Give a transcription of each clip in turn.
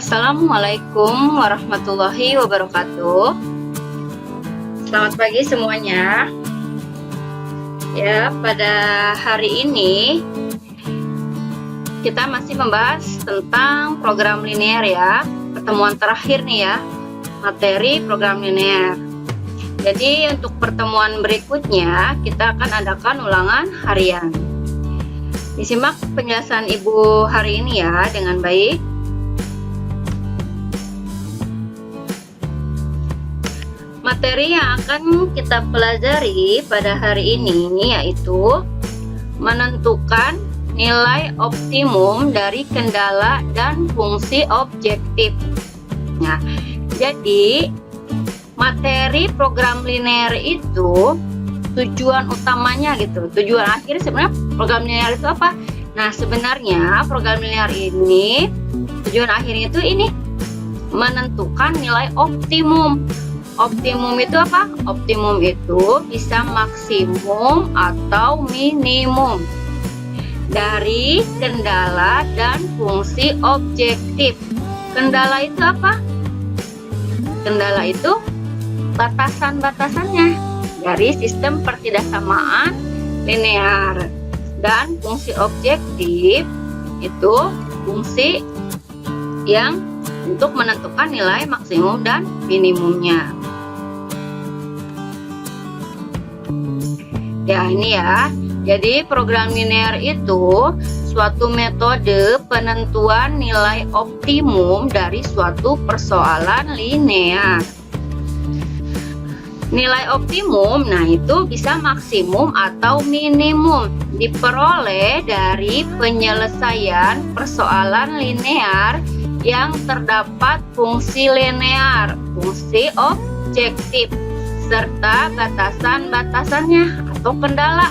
Assalamualaikum warahmatullahi wabarakatuh. Selamat pagi semuanya. Ya, pada hari ini kita masih membahas tentang program linear ya. Pertemuan terakhir nih ya, materi program linear. Jadi untuk pertemuan berikutnya kita akan adakan ulangan harian. Disimak penjelasan Ibu hari ini ya dengan baik. Materi yang akan kita pelajari pada hari ini yaitu menentukan nilai optimum dari kendala dan fungsi objektif. Nah, jadi materi program linear itu tujuan utamanya gitu. Tujuan akhir sebenarnya program linear itu apa? Nah, sebenarnya program linear ini tujuan akhirnya itu ini menentukan nilai optimum. Optimum itu apa? Optimum itu bisa maksimum atau minimum dari kendala dan fungsi objektif. Kendala itu apa? Kendala itu batasan-batasannya dari sistem pertidaksamaan linear, dan fungsi objektif itu fungsi yang untuk menentukan nilai maksimum dan minimumnya. Ya, ini ya. Jadi program linear itu suatu metode penentuan nilai optimum dari suatu persoalan linear. Nilai optimum, nah itu bisa maksimum atau minimum diperoleh dari penyelesaian persoalan linear yang terdapat fungsi linear, fungsi objektif, serta batasan-batasannya atau kendala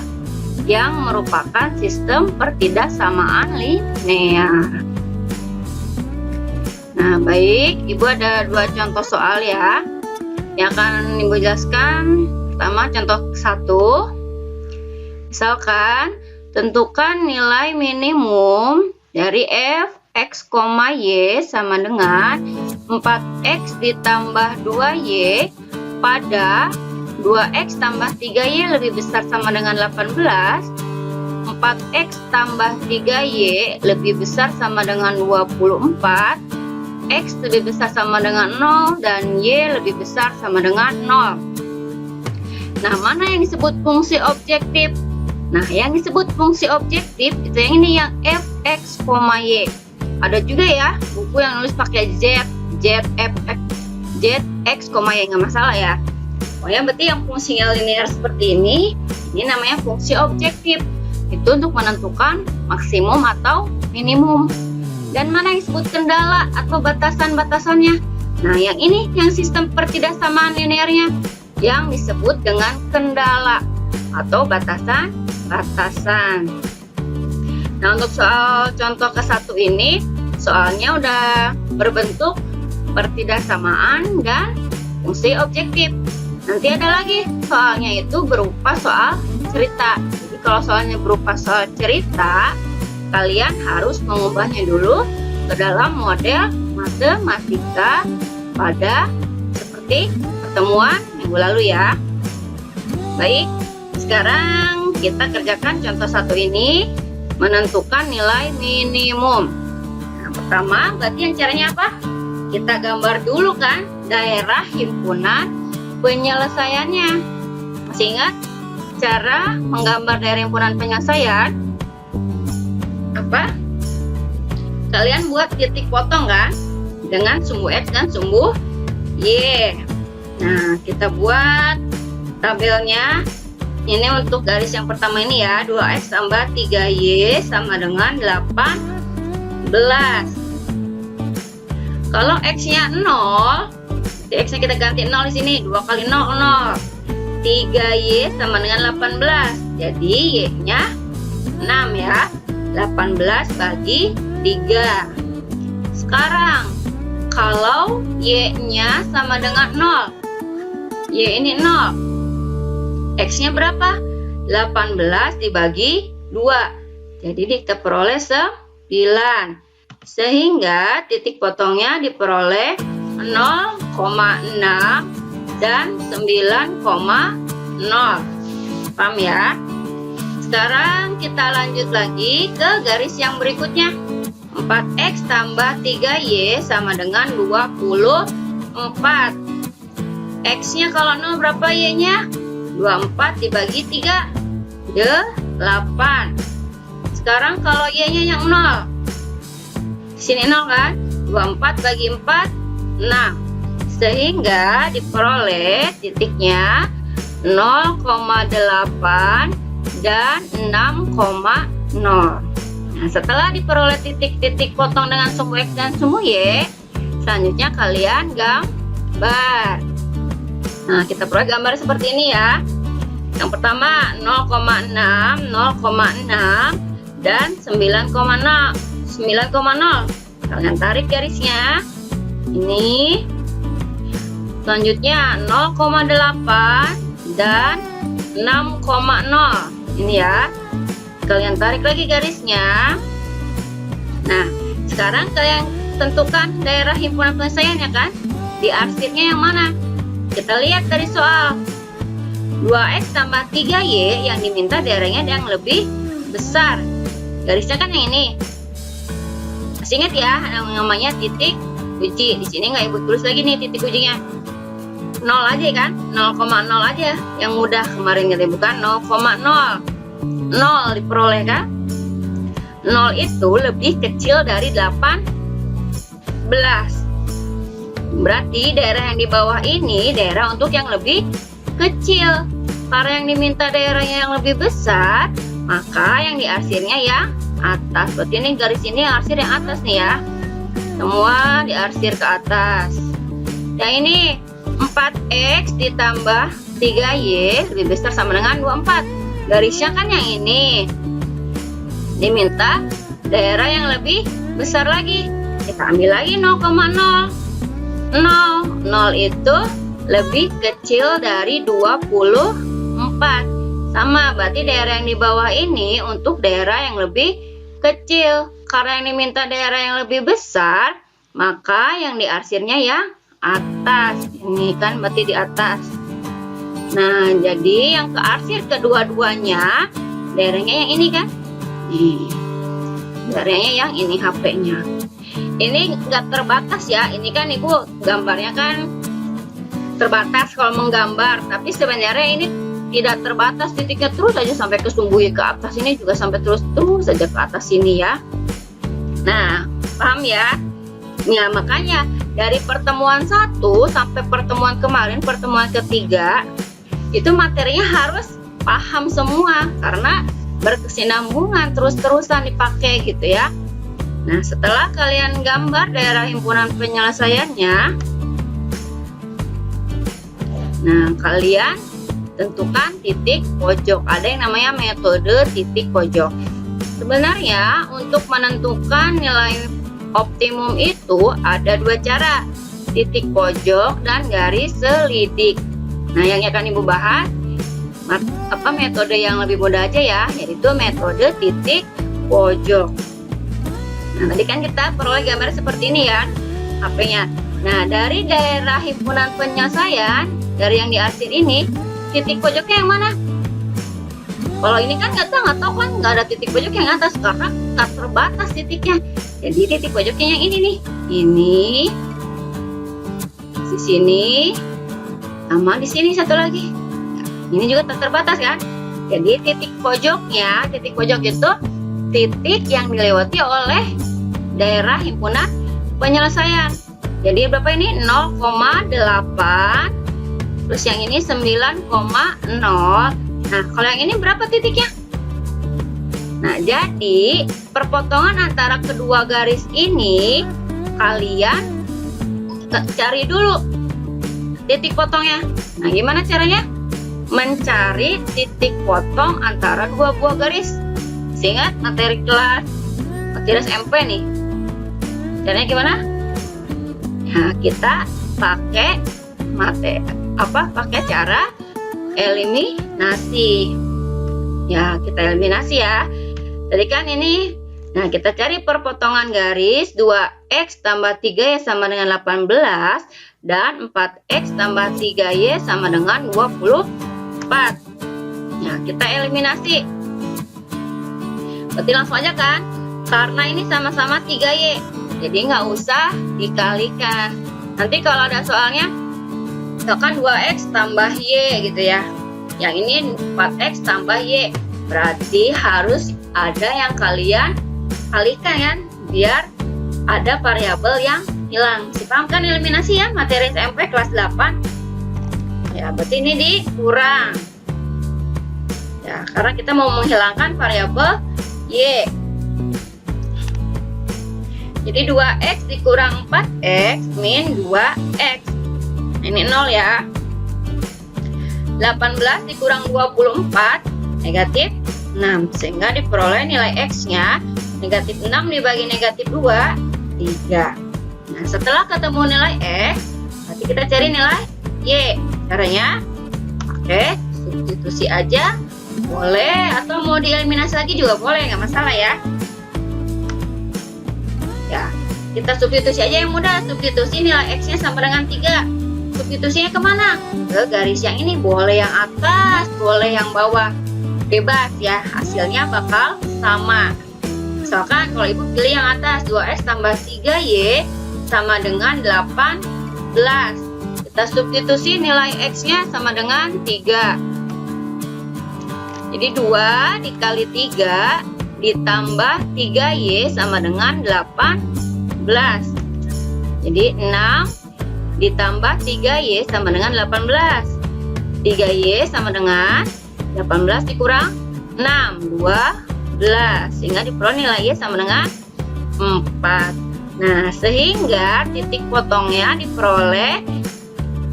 yang merupakan sistem pertidaksamaan linear. Nah, baik, Ibu ada dua contoh soal ya yang akan Ibu jelaskan. Pertama, contoh 1. Misalkan, tentukan nilai minimum dari f x, y sama dengan 4x ditambah 2y pada 2x tambah 3y lebih besar sama dengan 18, 4x tambah 3y lebih besar sama dengan 24, x lebih besar sama dengan 0, dan y lebih besar sama dengan 0. Nah, mana yang disebut fungsi objektif? Nah, yang disebut fungsi objektif itu yang ini, yang f x, y. Ada juga ya buku yang nulis pakai z, f x, y, nggak masalah ya. Oh ya, berarti yang fungsinya linear seperti ini namanya fungsi objektif. Itu untuk menentukan maksimum atau minimum. Dan mana yang disebut kendala atau batasan-batasannya? Nah, yang ini yang sistem pertidaksamaan linearnya yang disebut dengan kendala atau batasan-batasan. Nah, untuk soal contoh ke-1 ini, soalnya udah berbentuk pertidaksamaan dan fungsi objektif. Nanti ada lagi soalnya itu berupa soal cerita. Jadi kalau soalnya berupa soal cerita, kalian harus mengubahnya dulu ke dalam model matematika pada seperti pertemuan minggu lalu ya. Baik, sekarang kita kerjakan contoh 1 ini. Menentukan nilai minimum. Nah, pertama berarti yang caranya apa? Kita gambar dulu kan daerah himpunan penyelesaiannya. Masih ingat cara menggambar daerah himpunan penyelesaian? Apa? Kalian buat titik potong kan dengan sumbu X dan sumbu Y. Nah, kita buat tabelnya. Ini untuk garis yang pertama ini ya, 2x tambah 3y sama dengan 18. Kalau x-nya 0, x-nya kita ganti 0 di sini. 2 kali 0, 0. 3y sama dengan 18. Jadi y-nya 6 ya. 18 bagi 3. Sekarang, kalau y-nya sama dengan 0. Y ini 0. X-nya berapa? 18 dibagi 2. Jadi kita peroleh 9. Sehingga titik potongnya diperoleh 0,6 dan 9,0. Paham ya? Sekarang kita lanjut lagi ke garis yang berikutnya. 4x tambah 3y sama dengan 24. X-nya kalau 0 berapa y-nya? 24 dibagi 3, 8. Sekarang kalau y-nya yang 0. Di sini 0 kan? 24 bagi 4, 6. Sehingga diperoleh titiknya 0,8 dan 6,0. Nah, setelah diperoleh titik-titik potong dengan sumbu X dan sumbu Y, selanjutnya kalian gambar. Nah, kita peroleh gambar seperti ini ya. Yang pertama 0,6, 0,6 dan 9,0. 9,0. Kalian tarik garisnya. Ini. Selanjutnya 0,8 dan 6,0. Ini ya. Kalian tarik lagi garisnya. Nah, sekarang kalian tentukan daerah himpunan penyelesaiannya kan? Diarsirnya yang mana? Kita lihat dari soal. 2x tambah 3y yang diminta daerahnya yang lebih besar. Garisnya kan yang ini. Masih ingat ya, namanya titik uji. Di sini nggak ibu tulis lagi nih titik ujinya. 0 aja kan? 0,0 aja. Yang mudah kemarin kita bukan 0,0. 0 diperoleh kan? 0 itu lebih kecil dari 18. Berarti daerah yang di bawah ini daerah untuk yang lebih kecil. Karena yang diminta daerahnya yang lebih besar, maka yang diarsirnya yang atas. Berarti ini garis ini yang arsir yang atas nih ya. Semua diarsir ke atas. Yang ini 4x ditambah 3y lebih besar sama dengan 24. Garisnya kan yang ini. Diminta daerah yang lebih besar lagi. Kita ambil lagi 0,0. 0 itu lebih kecil dari 24. Sama, berarti daerah yang di bawah ini untuk daerah yang lebih kecil. Karena yang diminta daerah yang lebih besar, maka yang diarsirnya yang atas. Ini kan berarti di atas. Nah, jadi yang kearsir kedua-duanya daerahnya yang ini kan? Nih. Daerahnya yang ini HP-nya. Ini nggak terbatas ya. Ini kan ibu gambarnya kan terbatas kalau menggambar, tapi sebenarnya ini tidak terbatas titiknya, terus saja sampai ke sumbu ke atas ini juga sampai terus saja ke atas sini ya. Nah, paham ya? Nah, makanya dari pertemuan 1 sampai pertemuan kemarin, pertemuan ketiga, itu materinya harus paham semua karena berkesinambungan, terus-terusan dipakai gitu ya. Nah, setelah kalian gambar daerah himpunan penyelesaiannya, nah kalian tentukan titik pojok. Ada yang namanya metode titik pojok. Sebenarnya untuk menentukan nilai optimum itu ada dua cara, titik pojok dan garis selidik. Nah, yang akan ibu bahas metode yang lebih mudah aja ya, yaitu metode titik pojok. Nah, tadi kan kita peroleh gambar seperti ini ya, HP-nya. Nah, dari daerah himpunan penyelesaian, dari yang diarsir ini, titik pojoknya yang mana? Kalau ini kan kita nggak tahu kan, nggak ada titik pojok yang atas karena nggak terbatas titiknya. Jadi titik pojoknya yang ini nih, ini, di sini, sama di sini satu lagi. Ini juga terbatas kan? Jadi titik pojoknya, titik pojok itu titik yang dilewati oleh daerah himpunan penyelesaian. Jadi berapa ini? 0,8. Terus yang ini 9,0. Nah, kalau yang ini berapa titiknya? Nah, jadi perpotongan antara kedua garis ini kalian cari dulu titik potongnya. Nah, gimana caranya? Mencari titik potong antara dua buah garis. Ingat materi kelas SMP nih. Caranya gimana? Nah, kita pakai pakai cara eliminasi. Ya, kita eliminasi ya. Tadi kan ini Nah, kita cari perpotongan garis 2x tambah 3y sama dengan 18 dan 4x tambah 3y sama dengan 24. Nah, kita eliminasi. Berarti langsung aja kan? Karena ini sama-sama 3y, jadi nggak usah dikalikan. Nanti kalau ada soalnya, misalkan 2x tambah y gitu ya. Yang ini 4x tambah y. Berarti harus ada yang kalian kalikan kan, biar ada variabel yang hilang. Paham kan eliminasi ya, materi SMP kelas 8? Ya, berarti ini dikurang. Ya, karena kita mau menghilangkan variabel y. Jadi 2x dikurang 4x min 2x. Ini 0 ya. 18 dikurang 24 negatif 6, sehingga diperoleh nilai x-nya negatif 6 dibagi negatif 2, 3. Nah, setelah ketemu nilai x, berarti kita cari nilai y. Caranya pakai substitusi aja boleh, atau mau dieliminasi lagi juga boleh, nggak masalah ya. Ya, kita substitusi aja yang mudah. Substitusi nilai x-nya sama dengan 3. Substitusinya kemana? Ke garis yang ini, boleh yang atas, boleh yang bawah. Bebas ya, hasilnya bakal sama. Misalkan kalau ibu pilih yang atas, 2x tambah 3y sama dengan 18. Kita substitusi nilai x-nya sama dengan 3. Jadi 2 dikali 3 ditambah 3y sama dengan 18. Jadi 6 ditambah 3y sama dengan 18. 3y sama dengan 18 dikurang 6, 12, sehingga diperoleh nilai y sama dengan 4. Nah, sehingga titik potongnya diperoleh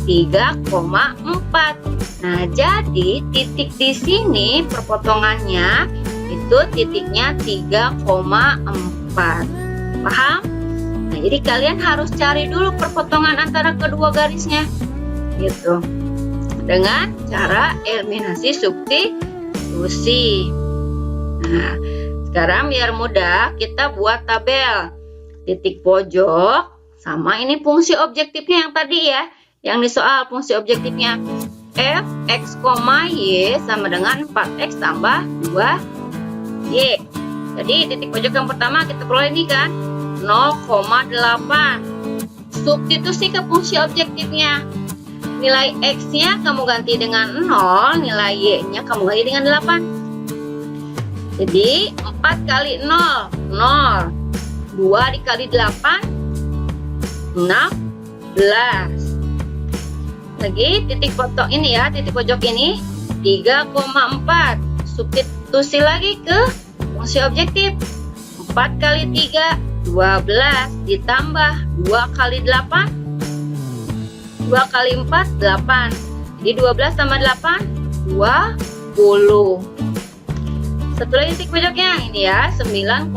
3,4. Nah, jadi titik di sini perpotongannya itu titiknya 3,4. Paham? Nah, jadi kalian harus cari dulu perpotongan antara kedua garisnya, gitu, dengan cara eliminasi substitusi. Nah, sekarang biar mudah kita buat tabel. Titik pojok sama ini fungsi objektifnya yang tadi ya, yang di soal fungsi objektifnya f x, y sama dengan 4x tambah 2y. Jadi titik pojok yang pertama kita peroleh ini kan 0,8. Substitusi ke fungsi objektifnya. Nilai x-nya kamu ganti dengan 0, nilai y-nya kamu ganti dengan 8. Jadi 4 kali 0, 0. 2 dikali 8, 16. Lagi titik pojok ini ya, titik pojok ini 3,4. Substitusi lagi ke fungsi objektif. 4 kali 3, 12 ditambah 2 kali 8, 2 kali 4, 8. Jadi 12 tambah 8, 20. Setelah titik pojoknya ini ya, 9,0.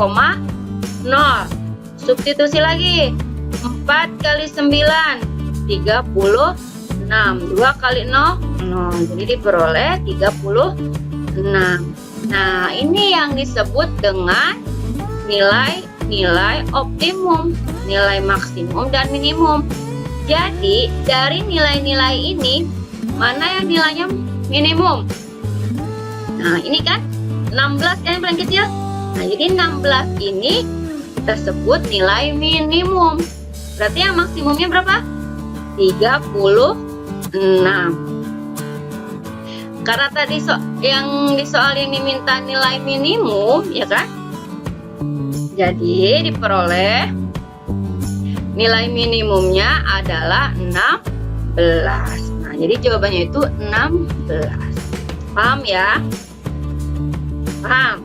Substitusi lagi. 4 kali 9, 36. 2 kali 0, 0. Jadi diperoleh 36. Nah, ini yang disebut dengan nilai optimum, nilai maksimum dan minimum. Jadi dari nilai-nilai ini mana yang nilainya minimum? Nah, ini kan 16 kan yang paling kecil. Nah, jadi 16 ini kita sebut nilai minimum. Berarti yang maksimumnya berapa? 36. Karena tadi yang di soal yang diminta nilai minimum, ya kan? Jadi diperoleh nilai minimumnya adalah 16. Nah, jadi jawabannya itu 16. Paham ya? Paham?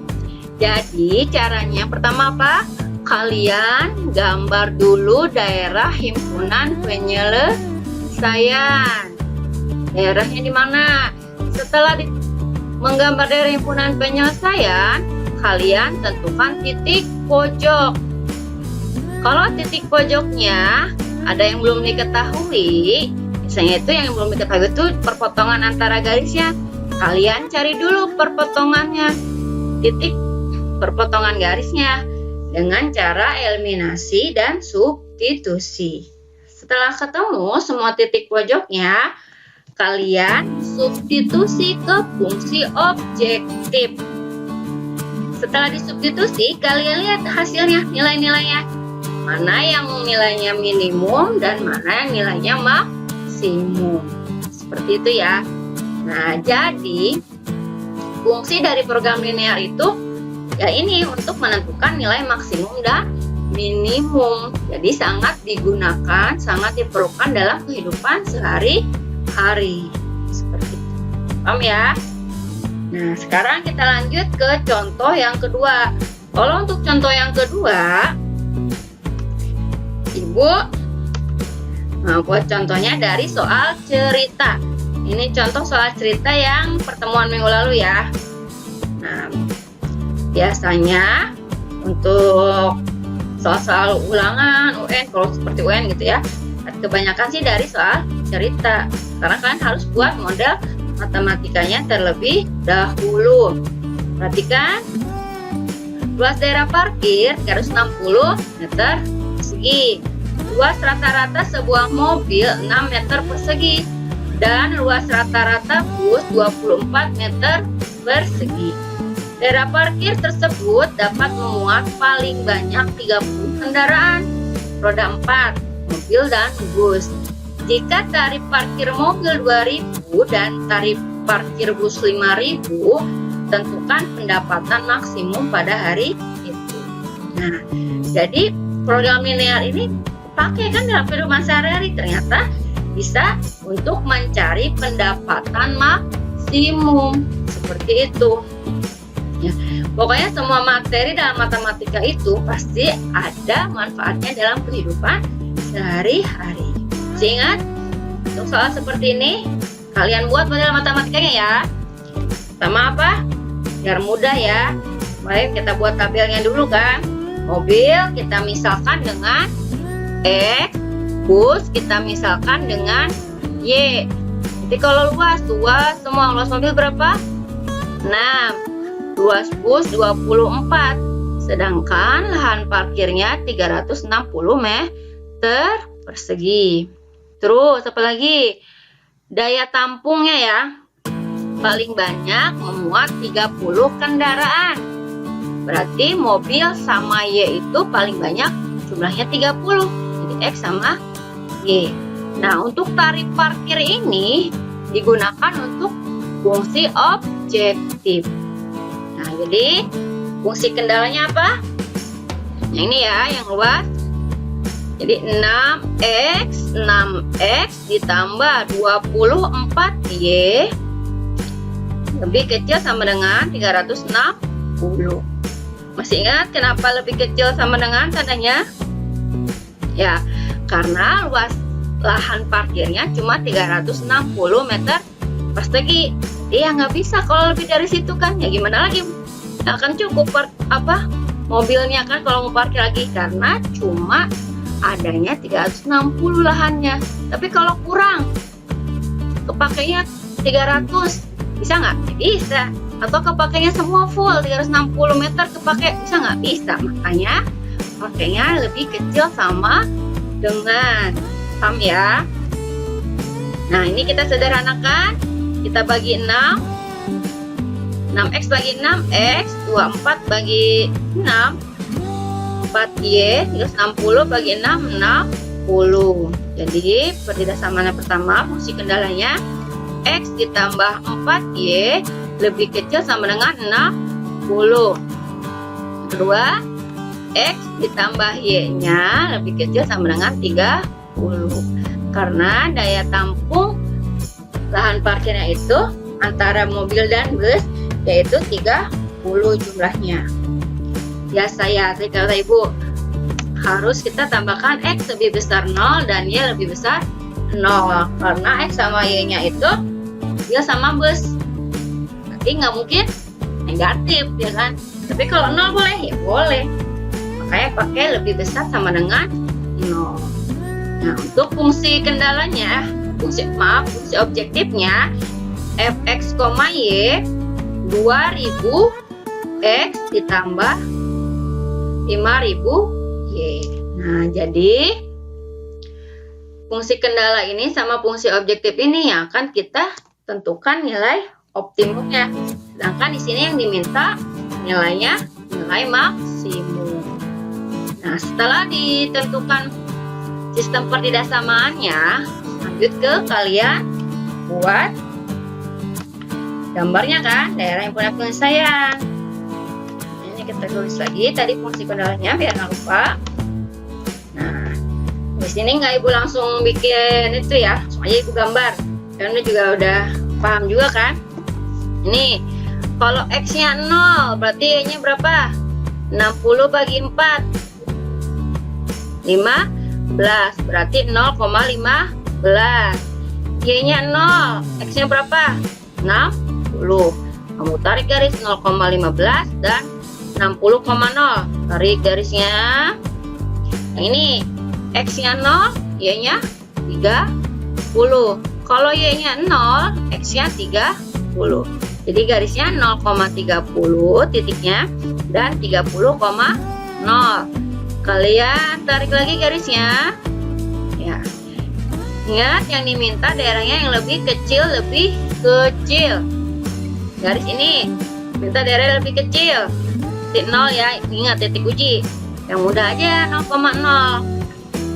Jadi caranya pertama apa? Kalian gambar dulu daerah himpunan penyelesaian. Daerahnya di mana? Setelah menggambar daerah himpunan penyelesaian, kalian tentukan titik pojok. Kalau titik pojoknya ada yang belum diketahui, misalnya itu yang belum diketahui itu perpotongan antara garisnya. Kalian cari dulu perpotongannya, titik perpotongan garisnya. dengan cara eliminasi dan substitusi. Setelah ketemu semua titik pojoknya, kalian substitusi ke fungsi objektif. Setelah disubstitusi, kalian lihat hasilnya, nilai-nilainya. Mana yang nilainya minimum dan mana yang nilainya maksimum. Seperti itu ya. Nah, jadi fungsi dari program linear itu ya ini untuk menentukan nilai maksimum dan minimum. Jadi sangat digunakan, sangat diperlukan dalam kehidupan sehari-hari. Seperti itu. Paham ya? Nah, sekarang kita lanjut ke contoh yang kedua. Kalau untuk contoh yang kedua, Ibu buat contohnya dari soal cerita. Ini contoh soal cerita yang pertemuan minggu lalu ya. Nah, biasanya untuk soal-soal ulangan UN, kalau seperti UN gitu ya, kebanyakan sih dari soal cerita. Karena kalian harus buat model matematikanya terlebih dahulu. Perhatikan, luas daerah parkir 360 meter persegi. Luas rata-rata sebuah mobil 6 meter persegi dan luas rata-rata bus 24 meter persegi. Daerah parkir tersebut dapat memuat paling banyak 30 kendaraan roda 4, mobil dan bus. Jika tarif parkir mobil 2.000 dan tarif parkir bus 5.000, tentukan pendapatan maksimum pada hari itu. Nah, jadi program linear ini pakai kan dalam kehidupan sehari-hari, ternyata bisa untuk mencari pendapatan maksimum. Seperti itu. Ya, pokoknya semua materi dalam matematika itu pasti ada manfaatnya dalam kehidupan sehari-hari. Ingat, untuk soal seperti ini kalian buat model matematikanya ya. Sama apa? Biar mudah ya. Baik, kita buat tabelnya dulu kan. Mobil kita misalkan dengan X, bus kita misalkan dengan Y. Jadi kalau luas semua luas mobil berapa? 6. Luas bus 24. Sedangkan lahan parkirnya 360 meter persegi. Terus apa lagi? Daya tampungnya ya. Paling banyak memuat 30 kendaraan. Berarti mobil sama Y itu paling banyak jumlahnya 30. Jadi X sama Y. Nah, untuk tarif parkir ini digunakan untuk fungsi objektif. Nah, jadi fungsi kendalanya apa? Nah, ini ya yang luas. Jadi 6X ditambah 24Y lebih kecil sama dengan 360. Masih ingat kenapa lebih kecil sama dengan tandanya? Ya, karena luas lahan parkirnya cuma 360 meter persegi. Dia nggak bisa kalau lebih dari situ kan, ya gimana lagi? Nggak akan cukup mobilnya kan kalau mau parkir lagi, karena cuma adanya 360 lahannya. Tapi kalau kurang, kepakainya 300, bisa nggak? Bisa. Atau kepakainya semua full 360 meter kepake, bisa nggak? Bisa. Makanya pakainya lebih kecil sama dengan, paham ya? Nah, ini kita sederhanakan. Kita bagi 6. 6X bagi 6X, 24 bagi 6, 4Y, terus 60 bagi 6, 60. Jadi, pertidasamaan pertama, fungsi kendalanya X ditambah 4Y lebih kecil sama dengan 60. Kedua, X ditambah Y-nya lebih kecil sama dengan 30. Karena daya tampung lahan parkirnya itu antara mobil dan bus yaitu 30 jumlahnya. Biasa ya, kata Ibu, harus kita tambahkan X lebih besar 0 dan Y lebih besar 0. Karena X sama Y-nya itu dia sama bus. Berarti nggak mungkin negatif, ya kan? Tapi kalau 0 boleh, ya boleh. Makanya pakai lebih besar sama dengan 0. Nah, untuk fungsi kendalanya, fungsi objektifnya fx, y 2000 x ditambah 5000 Y. Nah, jadi fungsi kendala ini sama fungsi objektif ini yang akan kita tentukan nilai optimumnya. Sedangkan di sini yang diminta nilainya nilai maksimum. Nah, setelah ditentukan sistem pertidaksamaannya, lanjut ke kalian buat gambarnya kan, daerah yang punya penyelesaian. Ini kita tulis lagi tadi fungsi kendalanya biar nggak lupa. Nah, di sini nggak ibu langsung bikin itu ya, langsung aja ibu gambar. Karena juga udah paham juga kan. Ini kalau X-nya 0 berarti Y-nya berapa? 60 bagi 4 15 berarti 0,15. Y-nya 0, X-nya berapa? 60. Kamu tarik garis 0,15 dan 60,0. Tarik garisnya. Yang ini X-nya 0, Y-nya 30. Kalau Y-nya 0, X-nya 30. Jadi garisnya 0,30 titiknya dan 30,0. Kalian tarik lagi garisnya. Ya. Ingat yang diminta daerahnya yang lebih kecil. Garis ini minta daerah lebih kecil. Titik 0 ya, ingat titik uji. Yang mudah aja 0,0.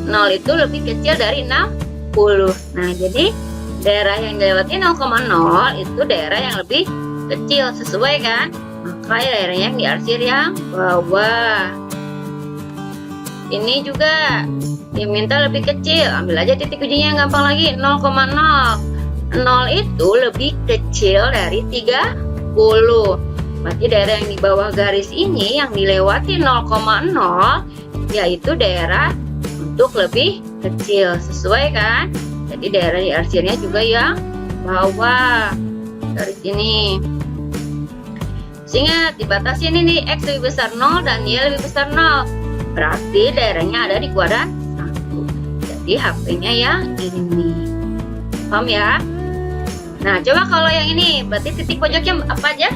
0 itu lebih kecil dari 60. Nah, jadi daerah yang dilewati 0,0 itu daerah yang lebih kecil, sesuai kan? Maka daerahnya yang diarsir yang bawah. Ini juga diminta lebih kecil. Ambil aja titik ujinya yang gampang lagi, 0,0. 0 itu lebih kecil dari 30. Berarti daerah yang di bawah garis ini yang dilewati 0,0 yaitu daerah untuk lebih kecil, sesuai kan? Jadi daerah diarsirnya juga yang bawah garis ini. Ingat, dibatasi ini nih, X lebih besar 0 dan Y lebih besar 0. Berarti daerahnya ada di kuadran 1. Jadi HP-nya yang ini. Paham ya? Nah, coba kalau yang ini, berarti titik pojoknya apa aja?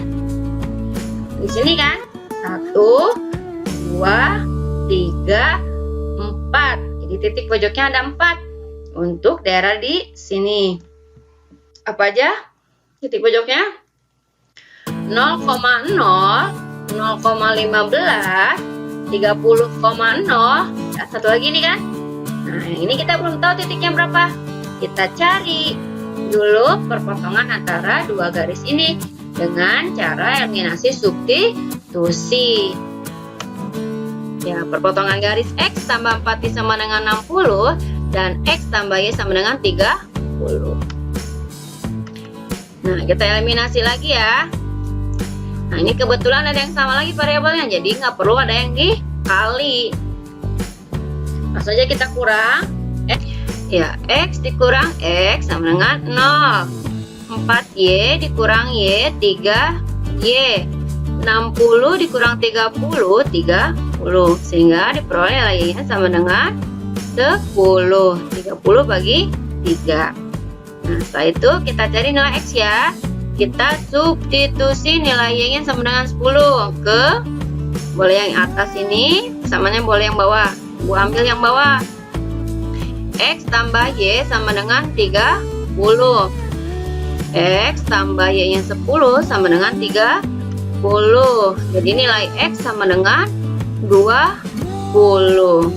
Di sini kan? 1, 2, 3, 4. Jadi titik pojoknya ada 4. Untuk daerah di sini. Apa aja titik pojoknya? 0,0, 0,15, 30,0. Nah, satu lagi nih kan. Nah, ini kita belum tahu titiknya berapa. Kita cari dulu perpotongan antara dua garis ini dengan cara eliminasi substitusi. Ya, perpotongan garis X tambah 4Y sama dengan 60 dan X tambah Y sama dengan 30. Nah, kita eliminasi lagi ya. Nah, ini kebetulan ada yang sama lagi variabelnya, jadi nggak perlu ada yang dikali. Langsung aja kita kurang. Ya, X dikurang X sama dengan 0. 4Y dikurang Y, 3Y. 60 dikurang 30, 30. Sehingga diperoleh nilainya sama dengan 10. 30 bagi 3. Nah, setelah itu kita cari nilai X ya. Kita substitusi nilai Y-nya sama dengan 10 ke, boleh yang atas ini, samanya boleh yang bawah. Gua ambil yang bawah. X tambah Y sama dengan 30. X tambah Y-nya 10 sama dengan 30. Jadi nilai X sama dengan 20.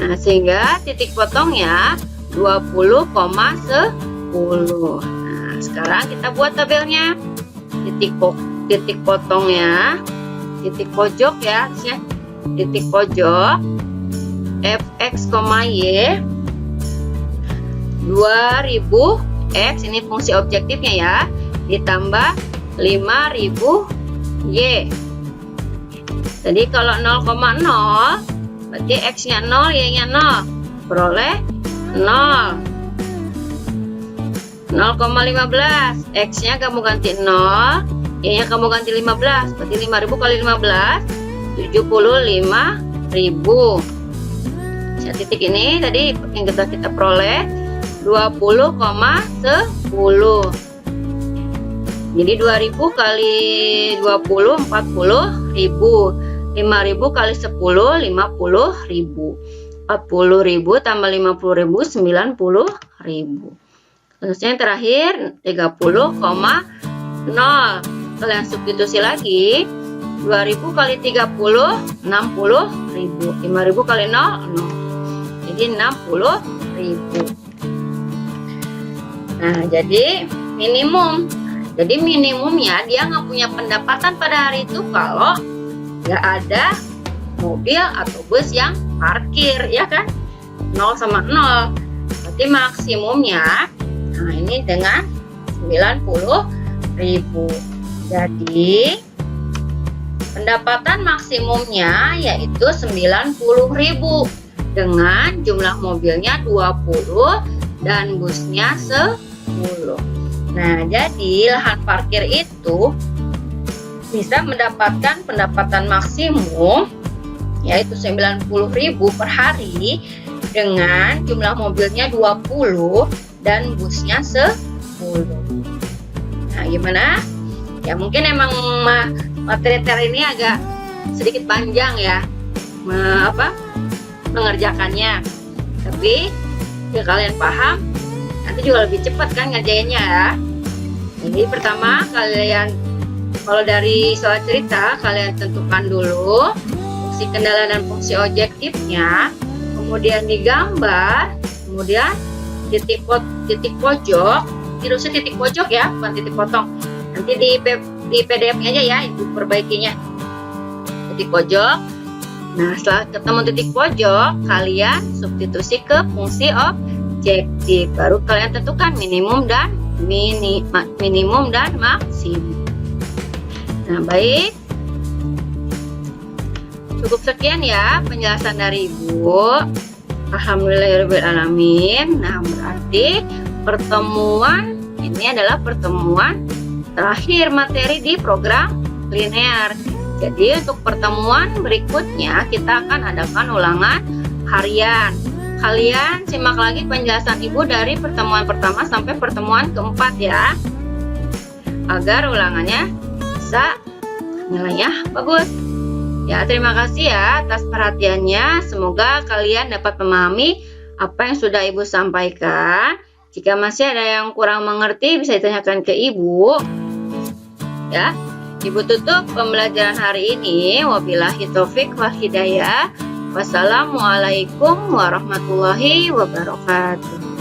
Nah, sehingga titik potongnya 20,10. Nah, sekarang kita buat tabelnya. Titik potongnya, titik pojok ya, titik pojok fx, y 2000 x, ini fungsi objektifnya ya, ditambah 5000 y. Jadi kalau 0,0 berarti x nya 0, y nya 0, peroleh 0. 0,15, X nya kamu ganti 0, Y nya kamu ganti 15, berarti 5000 kali 15 75.000. Titik ini tadi yang kita peroleh 20,10. Jadi 2000 kali 20 40.000. 5.000 kali 10 50.000. 40.000 tambah 50.000 90.000. Terusnya yang terakhir 30,0. Kalian substitusi lagi. 2.000 kali 30 60.000. 5.000 kali 0 0. Jadi 60.000. Nah, jadi minimum. Jadi minimumnya dia nggak punya pendapatan pada hari itu kalau nggak ada mobil atau bus yang parkir, ya kan? 0 sama 0. Berarti maksimumnya, nah ini dengan 90.000. Jadi pendapatan maksimumnya yaitu 90.000 dengan jumlah mobilnya 20 dan busnya 10. Nah, jadi lahan parkir itu bisa mendapatkan pendapatan maksimum yaitu 90.000 per hari dengan jumlah mobilnya 20 dan busnya 10. Nah, gimana? Ya mungkin emang materi ini agak sedikit panjang ya mengerjakannya. Tapi jika kalian paham, nanti juga lebih cepat kan ngerjainnya ya. Jadi pertama kalian kalau dari soal cerita kalian tentukan dulu fungsi kendala dan fungsi objektifnya, kemudian digambar, kemudian titik pojok, harusnya titik pojok ya, bukan titik potong. Nanti di PDF-nya aja ya, ibu perbaikinya. Titik pojok. Nah, setelah ketemu titik pojok, kalian substitusi ke fungsi objektif. Baru kalian tentukan minimum dan maksimum. Nah, baik. Cukup sekian ya penjelasan dari Ibu. Alhamdulillahirobbilalamin. Nah, berarti pertemuan ini adalah pertemuan terakhir materi di program linear. Jadi untuk pertemuan berikutnya kita akan adakan ulangan harian. Kalian simak lagi penjelasan Ibu dari pertemuan pertama sampai pertemuan keempat ya, agar ulangannya bisa nilainya bagus. Ya, terima kasih ya atas perhatiannya. Semoga kalian dapat memahami apa yang sudah Ibu sampaikan. Jika masih ada yang kurang mengerti bisa ditanyakan ke Ibu. Ya, Ibu tutup pembelajaran hari ini. Wabillahi taufik wal hidayah. Wassalamualaikum warahmatullahi wabarakatuh.